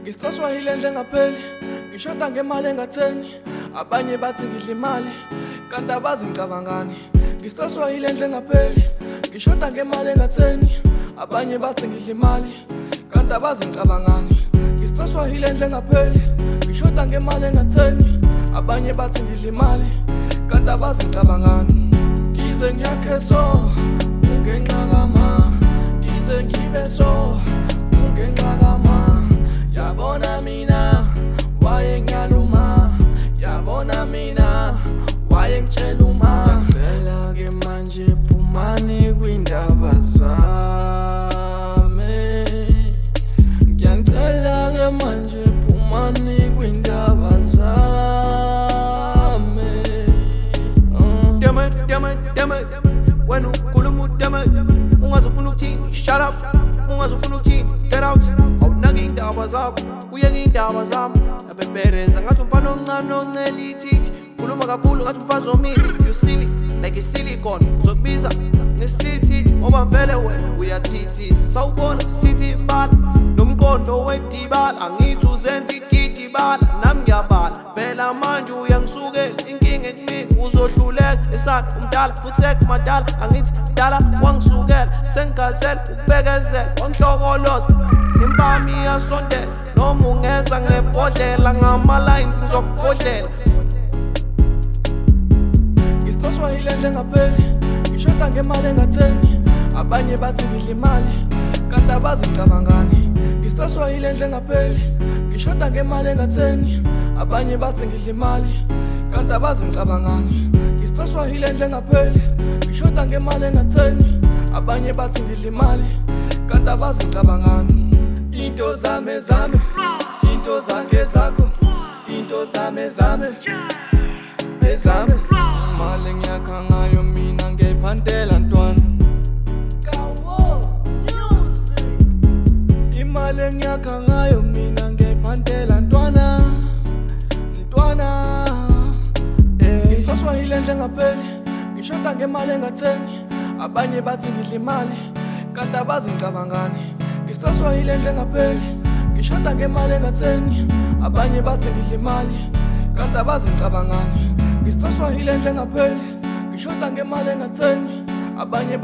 Ngisaswahili endle ngapheli, ngishoda ngemali engatheni. Abanye bathi ngidla imali, kanti abazi ngicabangani. Ngisaswahili endle ngapheli, ngishoda ngemali engatheni. Abanye bathi ngidla imali, kanti abazi ngicabangani. Ngisaswahili endle ngapheli, ngishoda ngemali engatheni. Abanye bathi ngidla imali, kanti abazi ngicabangani. Ngize ngiyakhe so, kungenxa kama. Ngize ngibe so, kungenxa kama. Yabona mina waye ngiyaluma, yabona mina waye ngitshela uma. Ngicela ke manje phumani kwindaba zami, ngiyacela ke manje phumani kwindaba zami. Damn it, wena ukhuluma udamn it. Ungazofuna ukuthini, shut up. Ungazofuna ukuthini, get out. Awunaki indaba zakho, uyeke indaba zami. Abembereza ngathi umfana omncane oncela ithithi. Khuluma kakhulu ngathi umfazi omithi. You silly, like a silicone. Uzokubiza nesithi ngoba vele wena uyathithisa. Sawubona sithi imbala nomqondo wedibala. Angithi uzenza ididibala, nami ngiyabala. Phela manje uyangisukela inkinga ekumini. Uzohluleka esana umdala futhi ekumadala. Angithi dala wangisukela, sengikhathele ukubekezela. Wangihlokoloza impami iyasondela, noma ungeza ngebhodlela. Ngama-lines ngizokubhodlela. Ngisaswahili endle ngapheli, ngishoda ngemali engatheni. Abanye bathi ngidla imali, kanti abazi ngicabangani. Ngisaswahili endle ngapheli, ngishoda ngemali engatheni. Abanye bathi ngidla imali, kanti abazi ngicabangani. Ngisaswahili endle ngapheli, ngishoda ngemali engatheni. Abanye bathi ngidla imali, kanti abazi ngicabangani. Into zami zami, into zakhe zakho. Into zami zami, ezami. Imali ngiyakha ngayo mina ngiyayiphantela ntwana. Kawo music. Imali ngiyakha ngayo mina ngiyayiphantela ntwana. Ngisaswahili endle ngapheli, ngishoda ngemali engatheni. Abanye bathi ngidla imali, kanti abazi ngicabangani. Ngisaswahili endle ngapheli, ngishoda ngemali engatheni. Abanye bathi ngidla imali, kanti abazi ngicabangani. Ngisaswahili endle ngapheli, ngishoda ngemali engatheni. Abanye